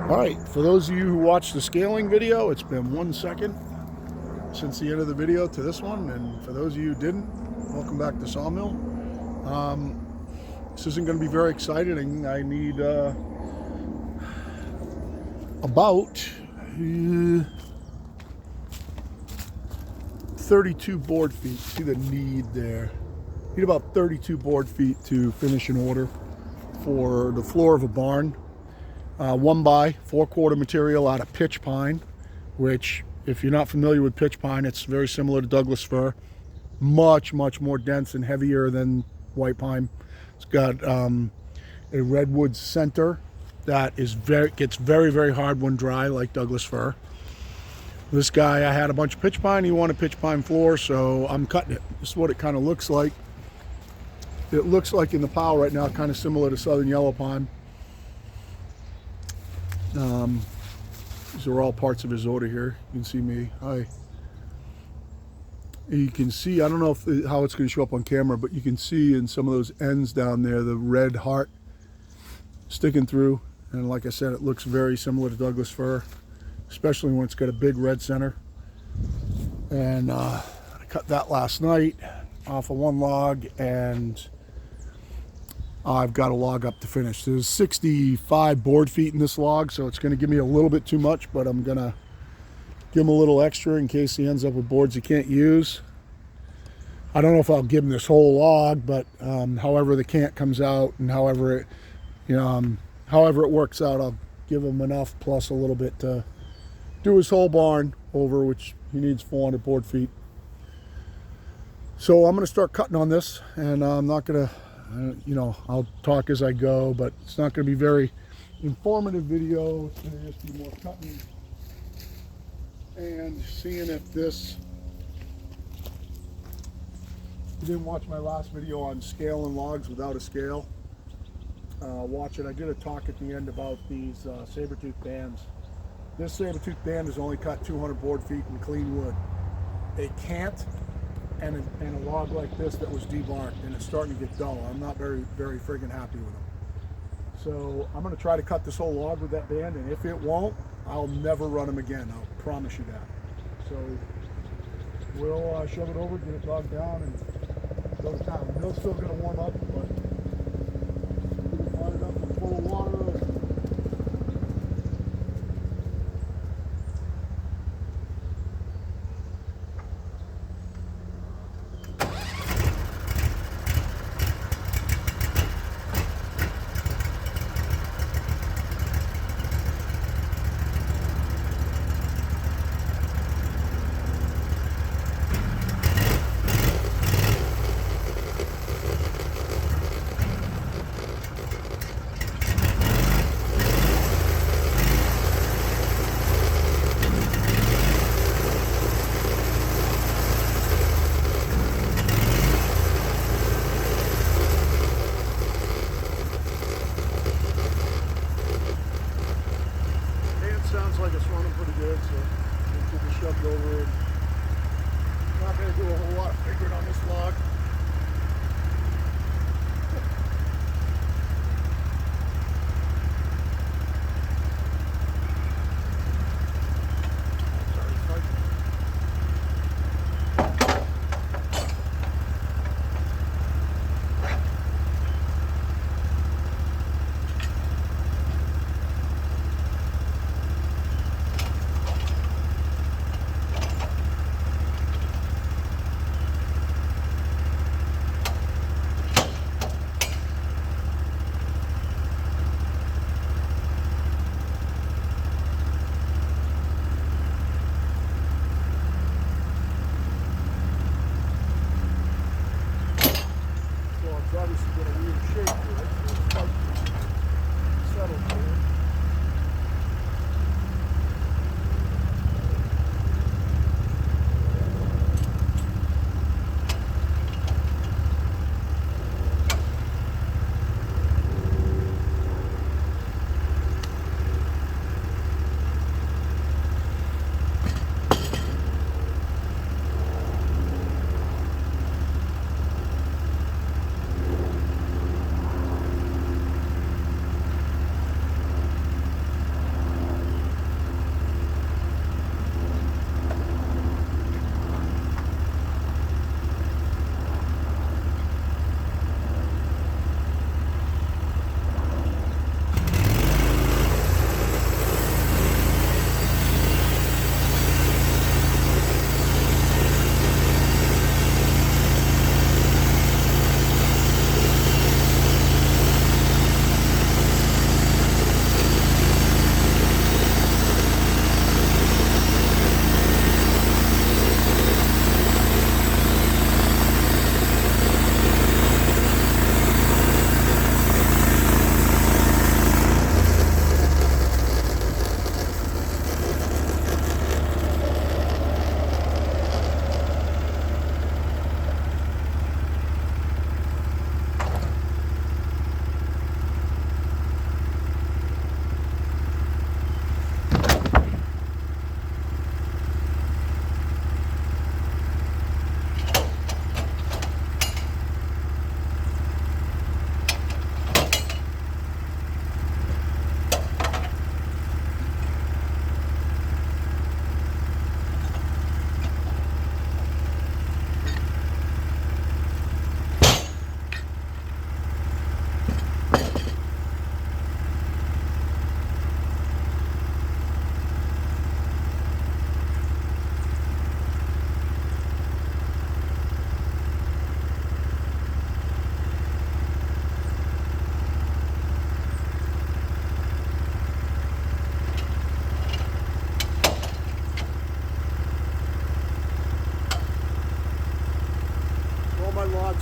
Alright, for those of you who watched the scaling video, it's been 1 second since the end of the video to this one, and for those of you who didn't, welcome back to Sawmill. This isn't going to be very exciting. I need about 32 board feet. See the need there. Need about 32 board feet to finish an order for the floor of a barn. 1x 4/4 material out of pitch pine, which, if you're not familiar with pitch pine, it's very similar to Douglas fir. Much more dense and heavier than white pine. It's got a redwood center that gets very hard when dry, like Douglas fir. This guy, I had a bunch of pitch pine. He wanted pitch pine floor, so I'm cutting it. This is what it kind of looks like. It looks like in the pile right now, kind of similar to southern yellow pine. These are all parts of his order here. You can see me. Hi. You can see, I don't know how it's going to show up on camera, but you can see in some of those ends down there the red heart sticking through. And like I said, it looks very similar to Douglas fir, especially when it's got a big red center. And I cut that last night off of one log, and I've got a log up to finish. There's 65 board feet in this log, so it's going to give me a little bit too much, but I'm going to give him a little extra in case he ends up with boards he can't use. I don't know if I'll give him this whole log, but however the cant comes out and however it works out, I'll give him enough plus a little bit to do his whole barn over, which he needs 400 board feet. So I'm going to start cutting on this, and I'm not going to, I'll talk as I go, but it's not going to be very informative video. It's going to just be more cutting and seeing if this, you didn't watch my last video on scaling logs without a scale, watch it. I did a talk at the end about these saber-tooth bands. This saber-tooth band has only cut 200 board feet in clean wood. It can't. And a log like this that was debarked, and it's starting to get dull. I'm not very friggin' happy with them. So I'm going to try to cut this whole log with that band, and if it won't, I'll never run them again. I'll promise you that. So we'll shove it over, get it dogged down, and go to town. The mill's still going to warm up, but we'll fire it up and full of water. Sounds like it's running pretty good, so we'll keep it shoved over. And not going to do a whole lot of figuring on this log.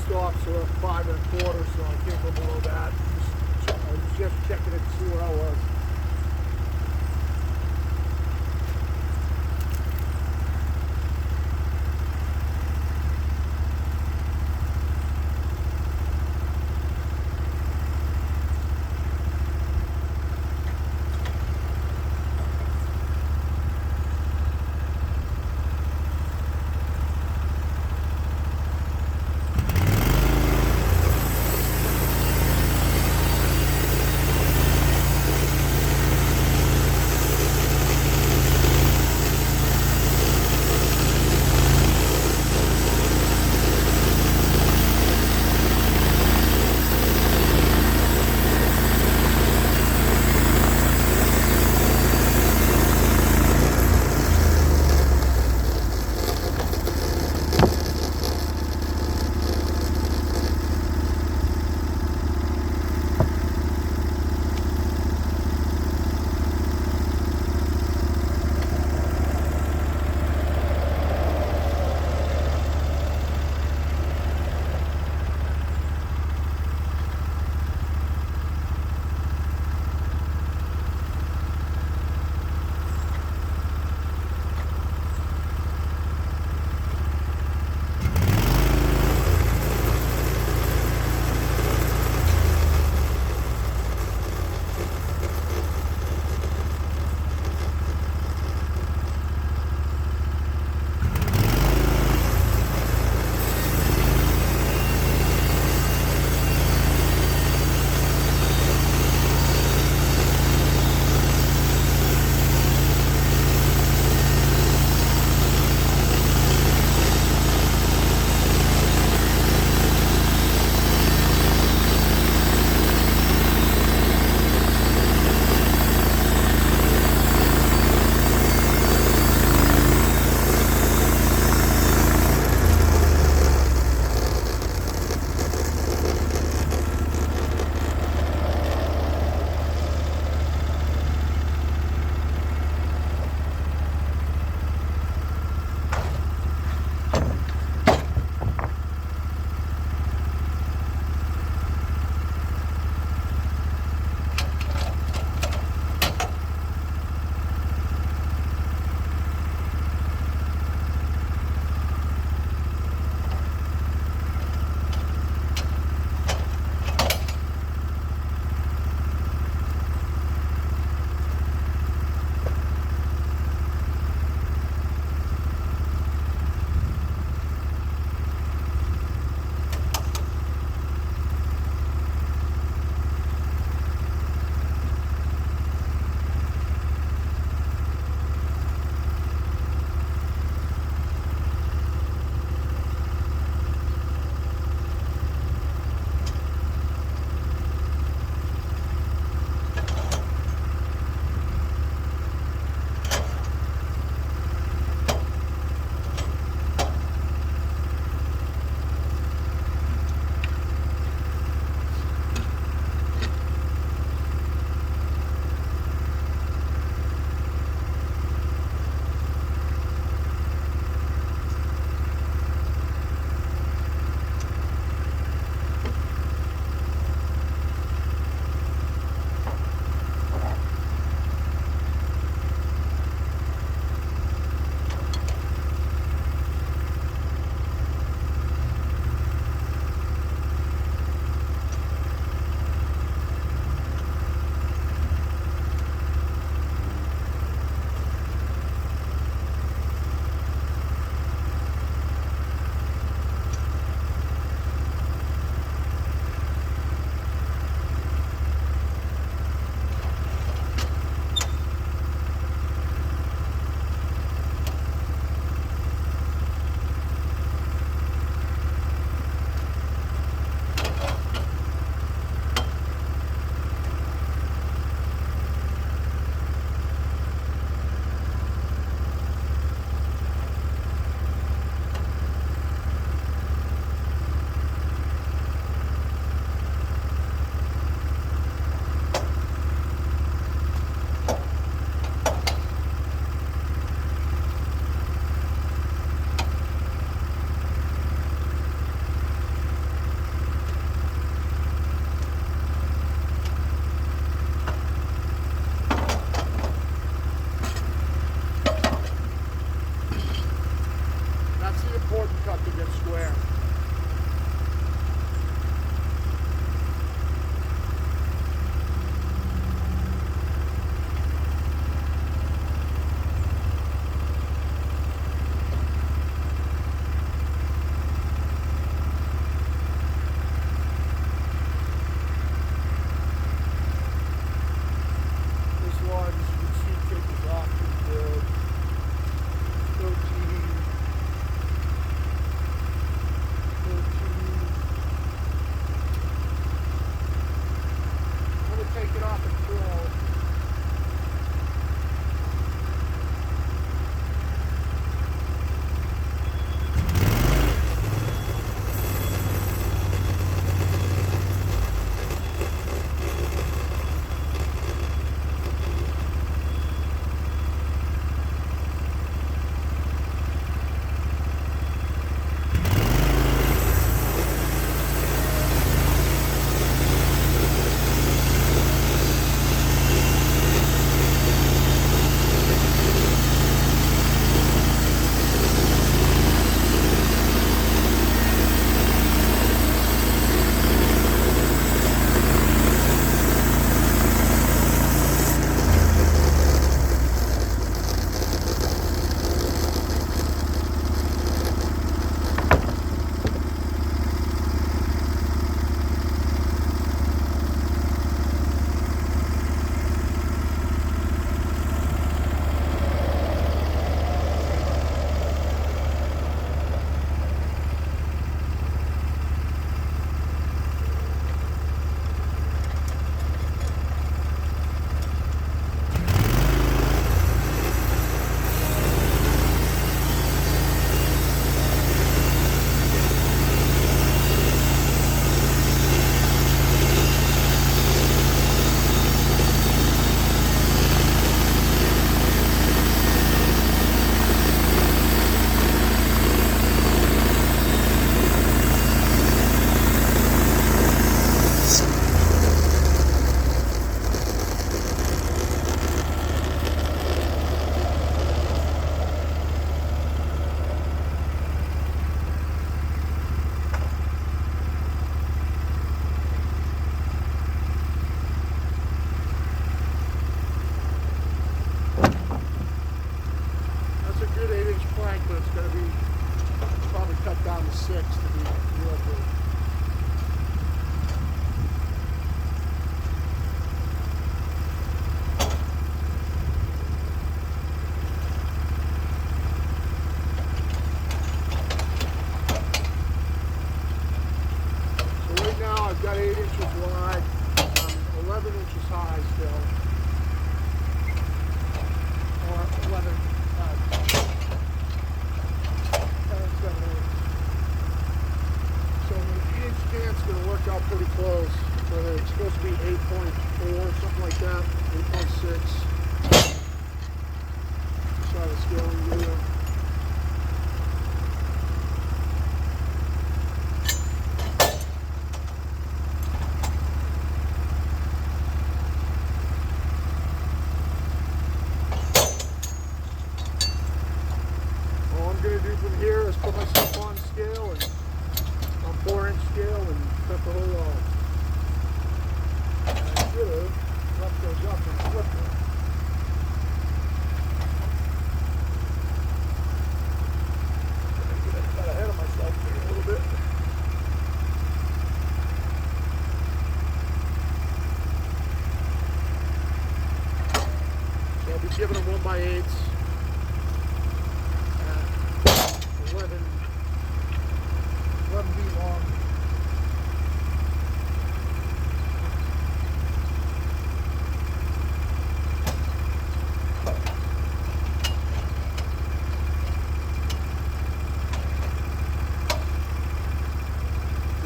stops are 5 1/4, so I can't go below that. I was just checking it to see where I was. to be real good. So right now I've got 8 inches wide, 11 inches high still. Or 11, 7, 8. So the 8-inch can's going to work out pretty close. So it's supposed to be 8.4, something like that, 8.6. Try the scaling video. All I'm going to do from here is put myself on scale and on 4-inch scale and cut the whole log. And I should have left those up and flipped them. I got ahead of myself there a little bit. So I'll be giving them 1/8 at 11 feet long.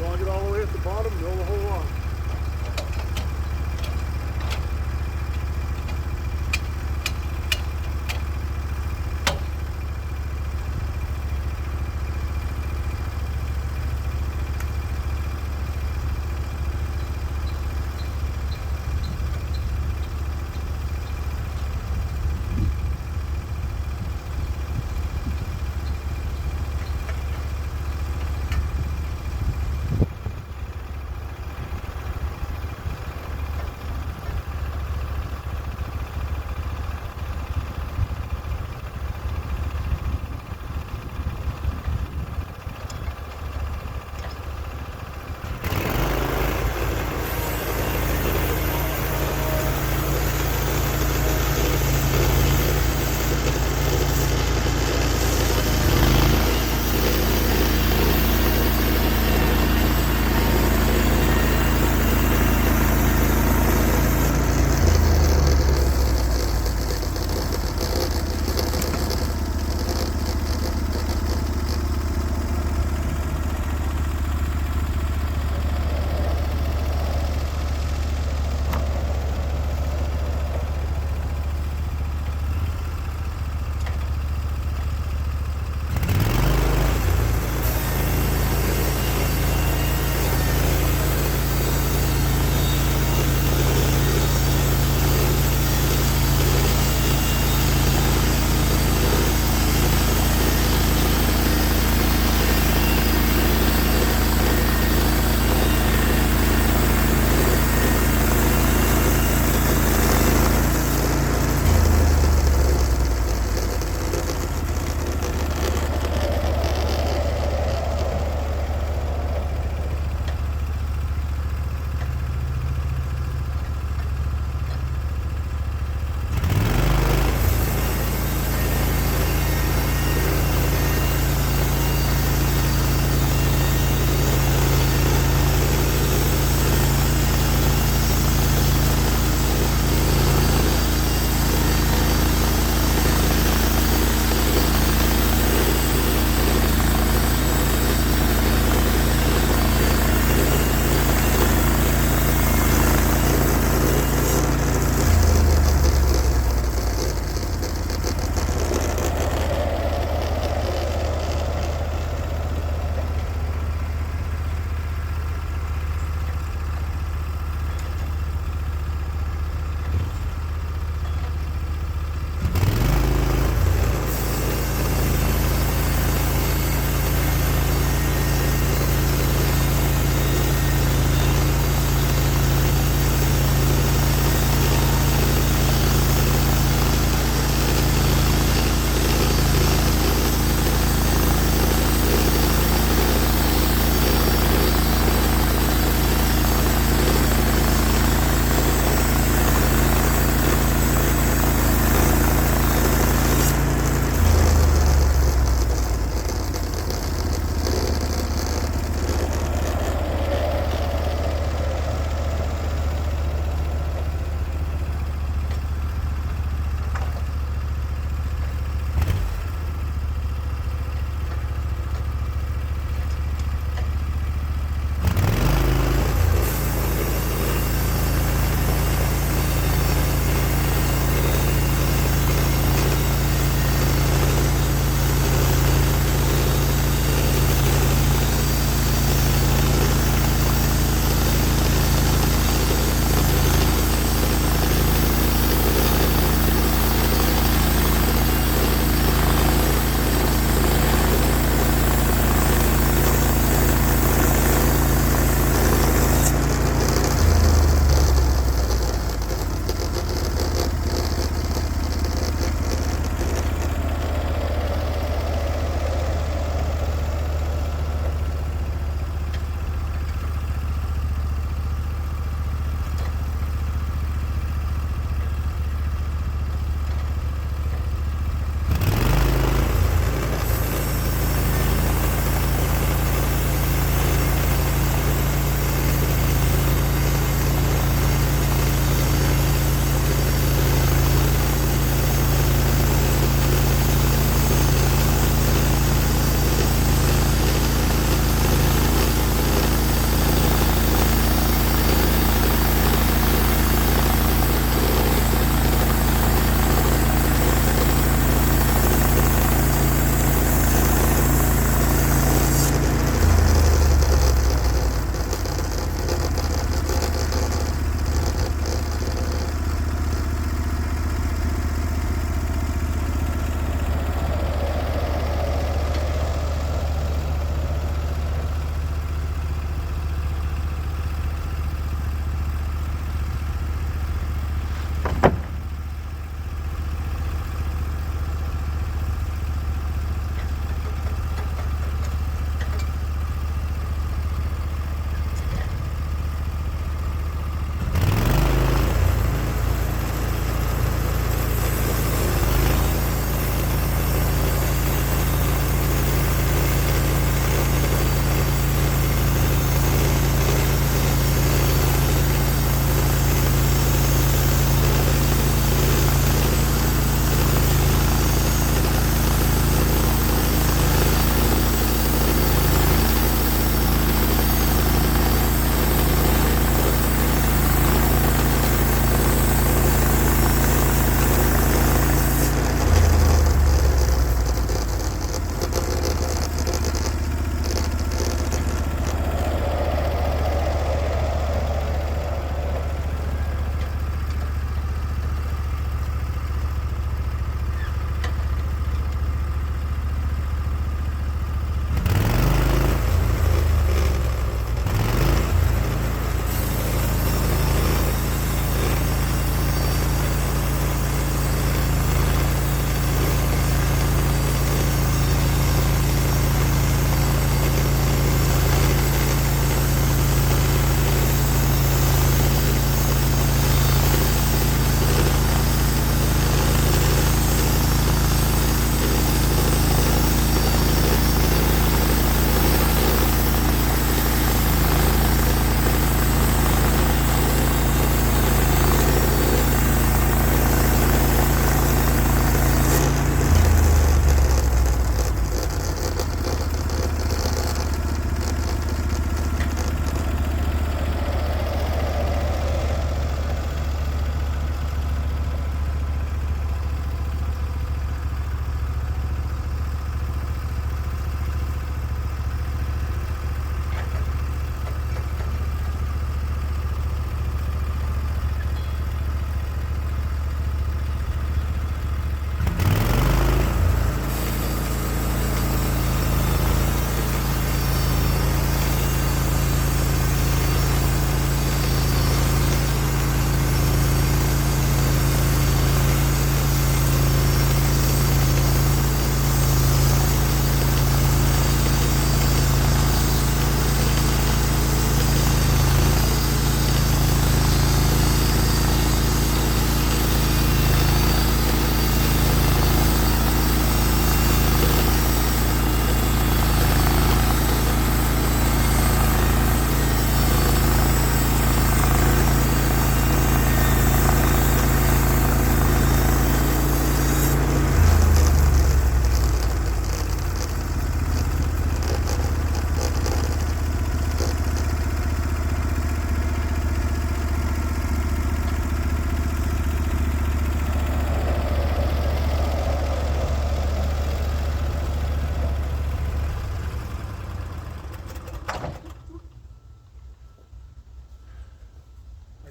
Log it all the way at the bottom, mill the whole log.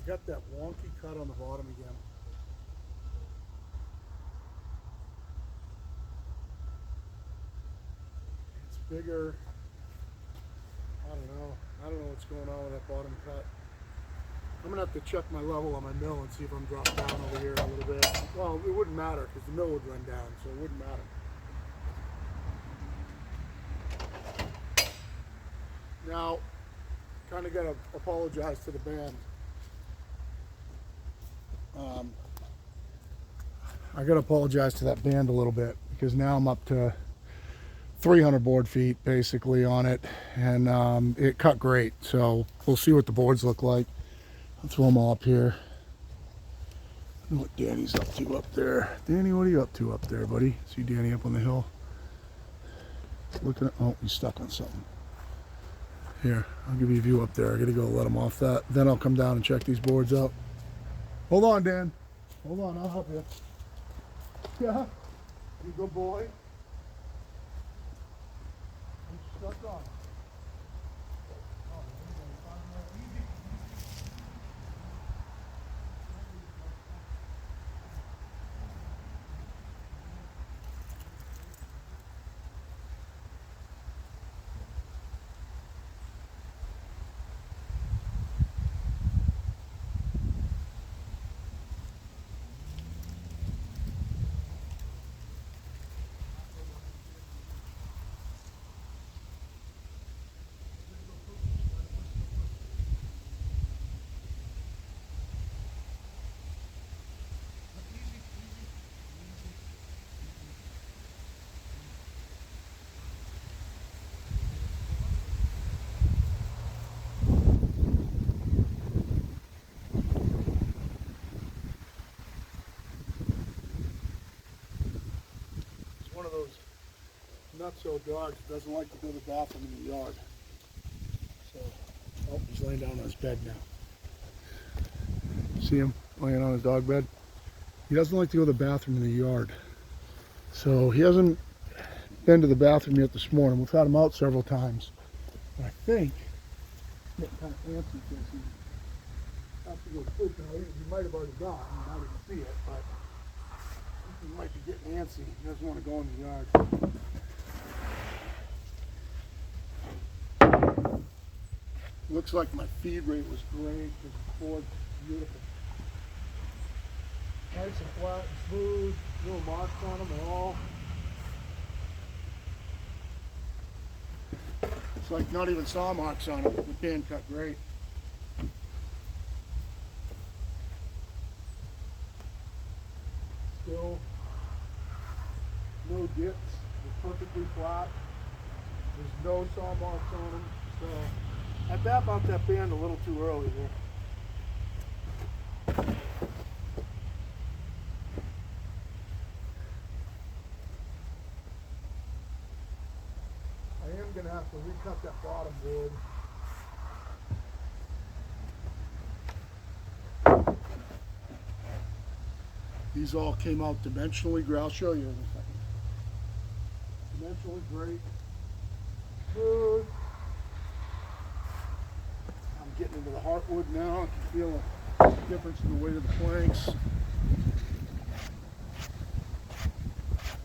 got that wonky cut on the bottom again. It's bigger. I don't know what's going on with that bottom cut. I'm gonna have to check my level on my mill and see if I'm dropped down over here a little bit. Well, it wouldn't matter because the mill would run down, so it wouldn't matter. Now, kind of gotta apologize to the band. I gotta apologize to that band a little bit because now I'm up to 300 board feet basically on it, and it cut great. So we'll see what the boards look like. I'll throw them all up here. I know what Danny's up to up there. Danny, what are you up to up there, buddy? See Danny up on the hill? Looking at, oh, he's stuck on something. Here, I'll give you a view up there. I gotta go let him off that. Then I'll come down and check these boards out. Hold on, Dan. Hold on, I'll help you. Yeah, you good boy. I'm stuck on. One of those nutso dogs that doesn't like to go to the bathroom in the yard. So, oh, he's laying down on his bed now. See him laying on his dog bed? He doesn't like to go to the bathroom in the yard. So he hasn't been to the bathroom yet this morning. We've had him out several times. And I think he's getting kind of antsy because he has to go to sleep. Now, he might have already gone. I didn't see it, but he might be getting antsy. He doesn't want to go in the yard. Looks like my feed rate was great because the board's beautiful. Nice and flat and smooth. No marks on them at all. It's like not even saw marks on them. The band cut great. Still no dips. They're perfectly flat. There's no saw marks on them. So I bat out that band a little too early there. I am going to have to recut that bottom board. These all came out dimensionally great. I'll show you in a second. Dimensionally great. Smooth. I'm getting into the heartwood now. I can feel a difference in the weight of the planks.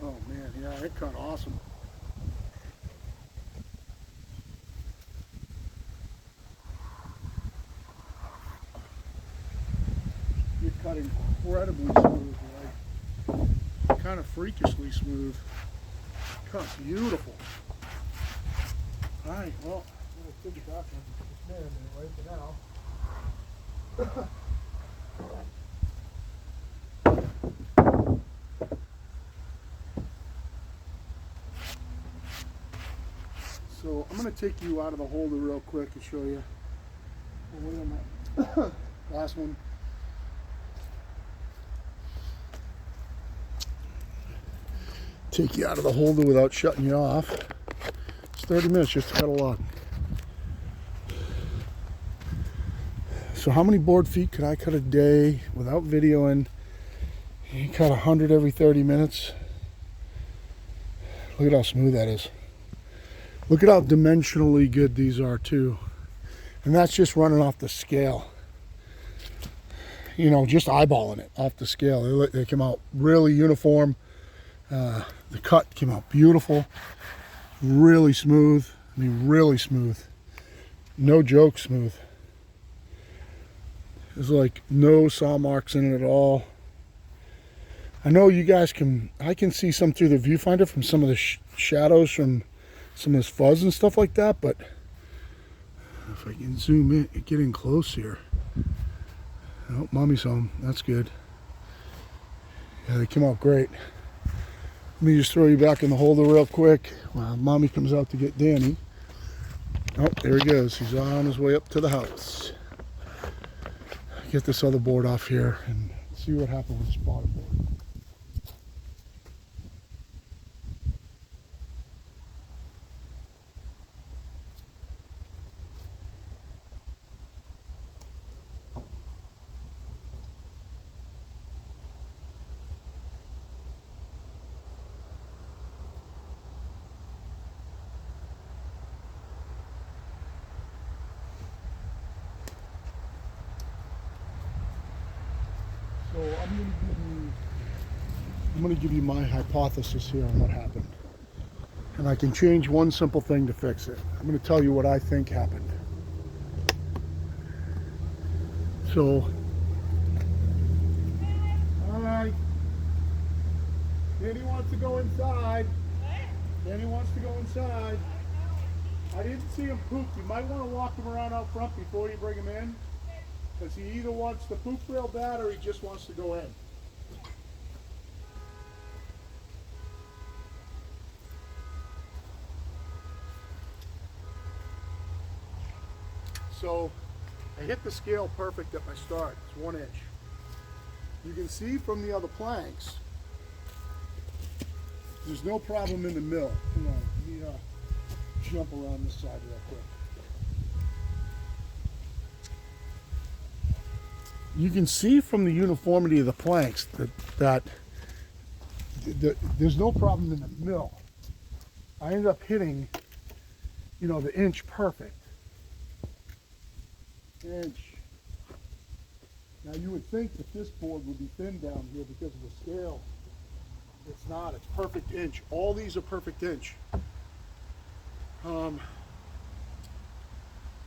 Oh man, yeah, it cut awesome. It cut incredibly smooth, like kind of freakishly smooth. Cut beautiful. All right, well, I'm gonna take it back on this man anyway for now. So I'm going to take you out of the holder real quick and show you. Oh, wait on that last one. Take you out of the holder without shutting you off. It's 30 minutes just to cut a log. So how many board feet could I cut a day without videoing? You cut 100 every 30 minutes. Look at how smooth that is. Look at how dimensionally good these are too. And that's just running off the scale. you know, just eyeballing it off the scale. They came out really uniform. The cut came out beautiful, really smooth. I mean, really smooth. No joke smooth. There's like no saw marks in it at all. I know you guys I can see some through the viewfinder from some of the shadows from some of this fuzz and stuff like that, but if I can zoom in, get in close here. Oh, mommy's home. That's good. Yeah, they came out great. Let me just throw you back in the holder real quick while mommy comes out to get Danny. Oh, there he goes. He's on his way up to the house. Get this other board off here and see what happened with this bottom board. So I'm going to give you my hypothesis here on what happened. And I can change one simple thing to fix it. I'm going to tell you what I think happened. So, hi. Danny wants to go inside. Danny wants to go inside. I didn't see him poop. You might want to walk him around out front before you bring him in. Because he either wants to poop real bad or he just wants to go in. So I hit the scale perfect at my start. It's 1 inch. You can see from the other planks, there's no problem in the mill. Come on, let me jump around this side real quick. You can see from the uniformity of the planks that there's no problem in the mill. I ended up hitting, you know, the inch perfect. Inch. Now you would think that this board would be thin down here because of the scale. It's not. It's perfect inch. All these are perfect inch.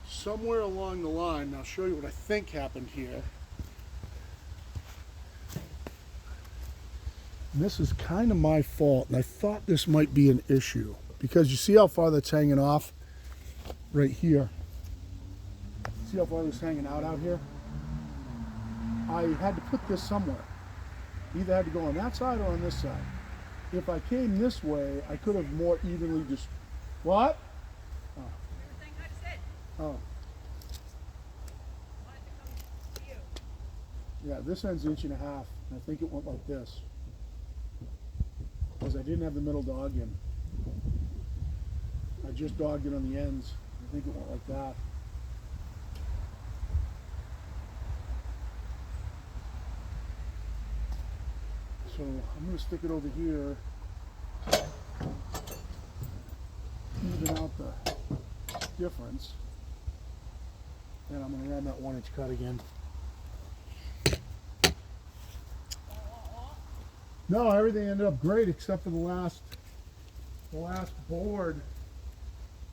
Somewhere along the line, I'll show you what I think happened here. And this is kind of my fault, and I thought this might be an issue because you see how far that's hanging off right here. See how far that's hanging out here? I had to put this somewhere. Either had to go on that side or on this side. If I came this way, I could have more evenly just. What? Oh. Everything I said. Oh. Wanted to come to you. Yeah, this end's 1.5 inches, and I think it went like this. Because I didn't have the middle dog in. I just dogged it on the ends. I think it went like that. So I'm going to stick it over here, even out the difference, and I'm going to run that 1 inch cut again. No, everything ended up great except for the last board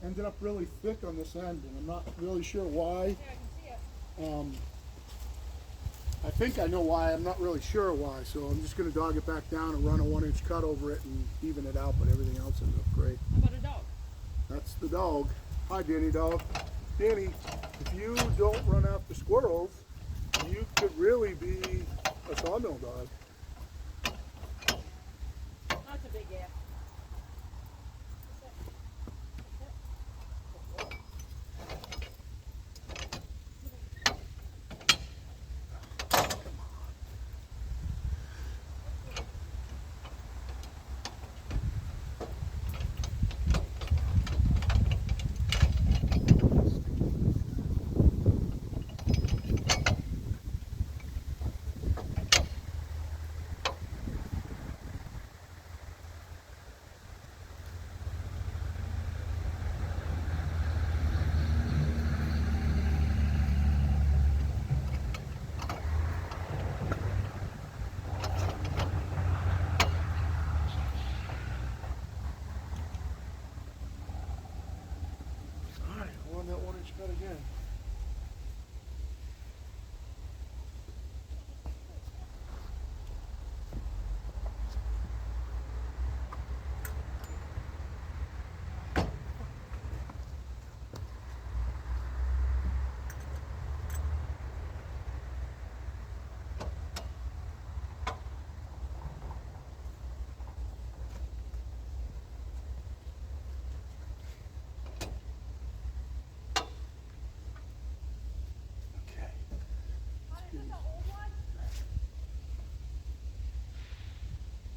ended up really thick on this end, and I'm not really sure why. Yeah, I can see it. I think I know why. I'm not really sure why, so I'm just going to dog it back down and run a 1 inch cut over it and even it out, but everything else ended up great. How about a dog? That's the dog. Hi, Danny dog. Danny, if you don't run after squirrels, you could really be a sawmill dog. That's a big gap.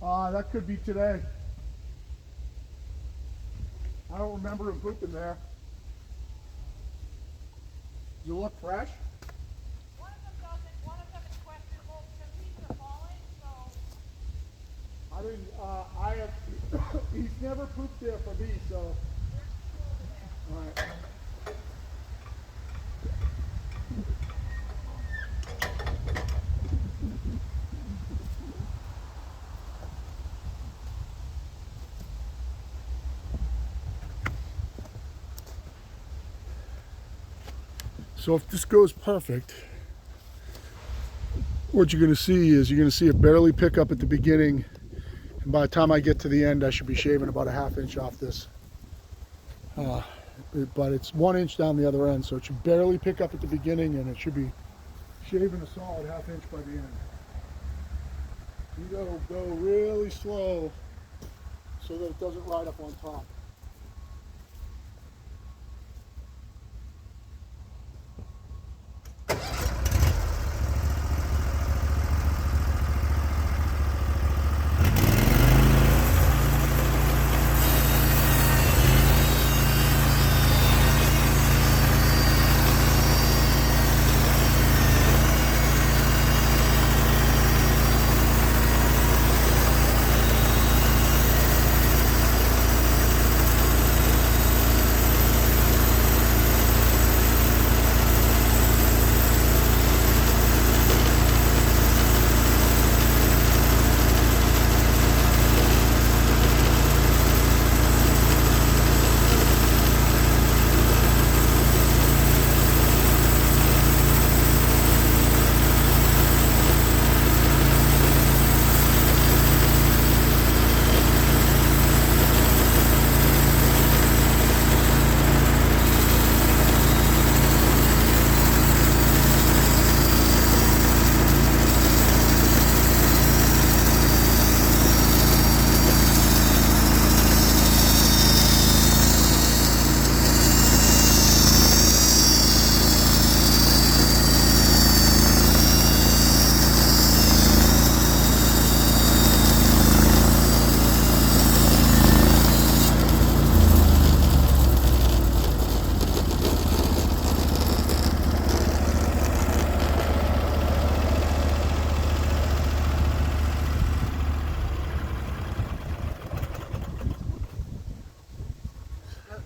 That could be today. I don't remember him pooping there. Does it look fresh? One of them doesn't. One of them is questionable because he's falling. So I didn't, I have, he's never pooped there for me, so. Alright. So if this goes perfect, what you're going to see is you're going to see it barely pick up at the beginning, and by the time I get to the end I should be shaving about a ½ inch off this. But it's 1 inch down the other end, so it should barely pick up at the beginning and it should be shaving a solid ½ inch by the end. You gotta go really slow so that it doesn't ride up on top.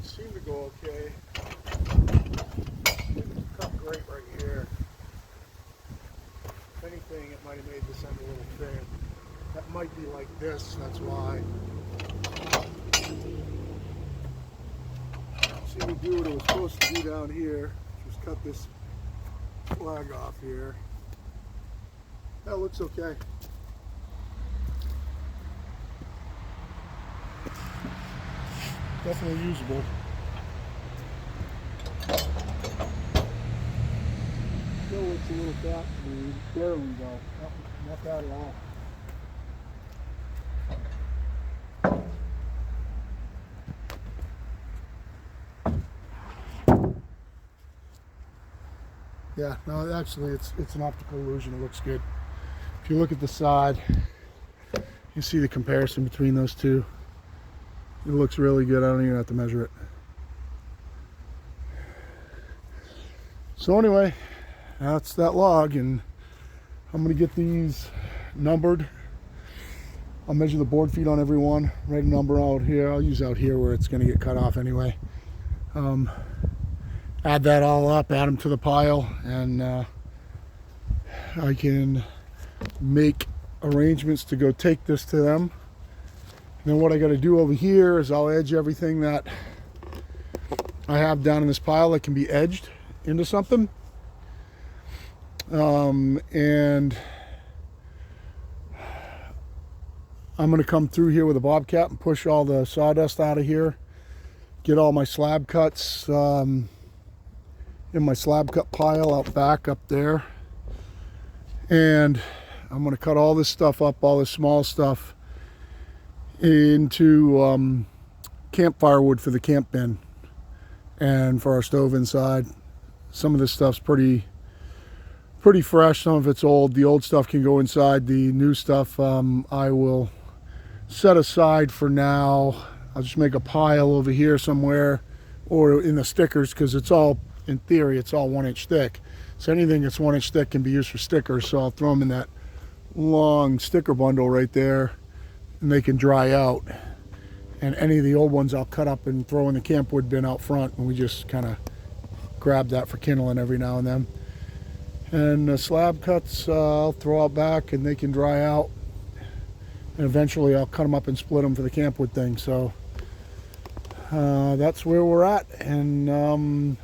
Seemed to go okay. Didn't cut great right here. If anything, it might have made this end a little thin. That might be like this, that's why. See me do what it was supposed to do down here. Just cut this flag off here. That looks okay. Definitely usable. Still looks a little fat to me, barely though, not bad at all. Yeah, no, actually it's an optical illusion, it looks good. If you look at the side, you see the comparison between those two. It looks really good. I don't even have to measure it. So anyway, that's that log, and I'm going to get these numbered. I'll measure the board feet on every one, write a number out here. I'll use out here where it's going to get cut off anyway. Add that all up, add them to the pile, and I can make arrangements to go take this to them. And then what I got to do over here is I'll edge everything that I have down in this pile that can be edged into something. And I'm going to come through here with a bobcat and push all the sawdust out of here. Get all my slab cuts in my slab cut pile out back up there. And I'm going to cut all this stuff up, all this small stuff, into campfire wood for the camp bin and for our stove inside. Some of this stuff's pretty fresh, some of it's old. The old stuff can go inside. The new stuff I will set aside for now. I'll just make a pile over here somewhere or in the stickers, because it's all, in theory, it's all 1 inch thick. So anything that's 1 inch thick can be used for stickers. So I'll throw them in that long sticker bundle right there, and they can dry out. And any of the old ones I'll cut up and throw in the campwood bin out front, and we just kind of grab that for kindling every now and then. And the slab cuts I'll throw out back, and they can dry out. And eventually I'll cut them up and split them for the campwood thing. So that's where we're at. And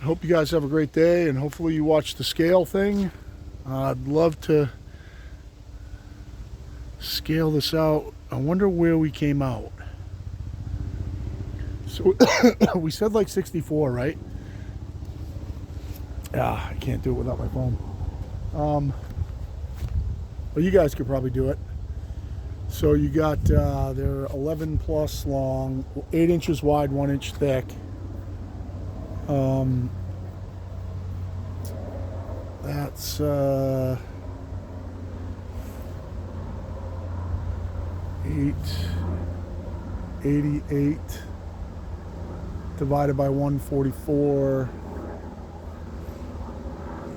I hope you guys have a great day, and hopefully you watch the scale thing. I'd love to scale this out. I wonder where we came out. So we said like 64, right? I can't do it without my phone. But you guys could probably do it. So you got, they're 11 plus long, 8 inches wide, 1 inch thick. That's 88 divided by 144.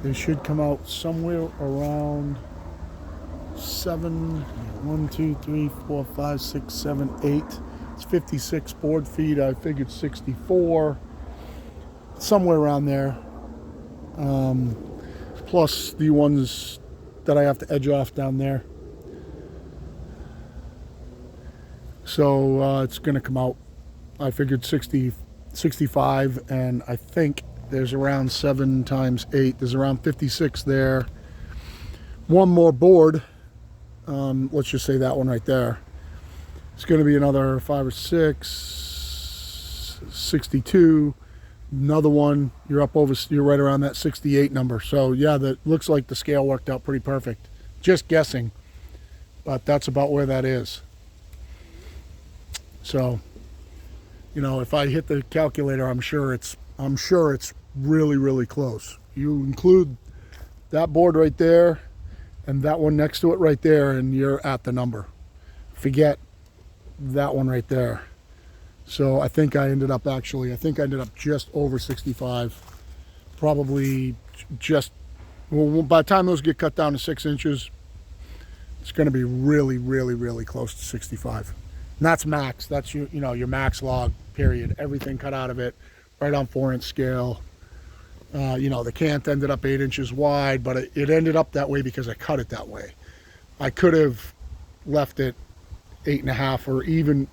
They should come out somewhere around 1, 2, 3, 4, 5, 6, 7, 8. It's 56 board feet. I figured 64, somewhere around there. Plus the ones that I have to edge off down there. So it's going to come out, I figured 60, 65, and I think there's around 7 times 8. There's around 56 there. One more board. Let's just say that one right there. It's going to be another 5 or 6, 62. Another one, you're right around that 68 number. So yeah, that looks like the scale worked out pretty perfect. Just guessing, but that's about where that is. So, you know, if I hit the calculator, I'm sure it's really, really close. You include that board right there and that one next to it right there, and you're at the number. Forget that one right there. So I think I ended up just over 65. Probably just, well, by the time those get cut down to 6 inches, it's going to be really, really, really close to 65. And that's max. That's your max log, period. Everything cut out of it, right on 4 inch scale. The cant ended up 8 inches wide, but it ended up that way because I cut it that way. I could have left it 8.5, or even,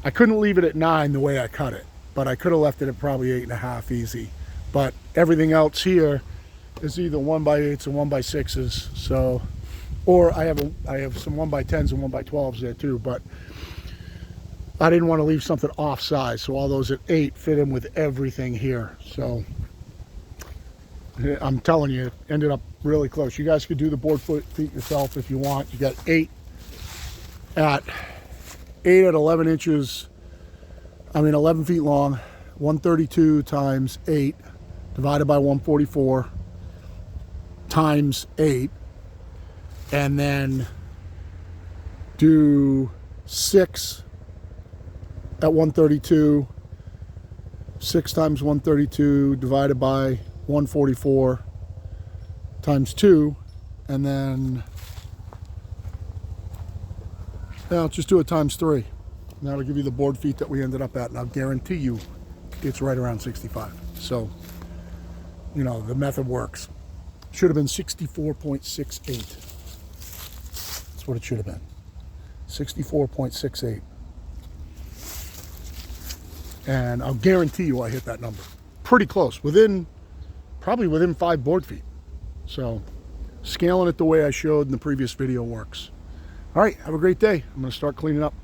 I couldn't leave it at 9 the way I cut it, but I could have left it at probably 8.5 easy. But everything else here is either 1x8s and 1x6s. So, or I have some 1x10s and 1x12s there too, but I didn't want to leave something off size. So all those at 8 fit in with everything here. So I'm telling you, it ended up really close. You guys could do the board feet yourself if you want. You got 8 at 11 inches, 11 feet long, 132 times 8 divided by 144 times 8, and then do 6 at 132, 6 times 132 divided by 144 times 2, and then now just do it times 3. And that'll give you the board feet that we ended up at, and I'll guarantee you it's right around 65. So, the method works. Should have been 64.68. That's what it should have been. 64.68. And I'll guarantee you I hit that number. Pretty close. Probably within 5 board feet. So, scaling it the way I showed in the previous video works. All right, have a great day. I'm going to start cleaning up.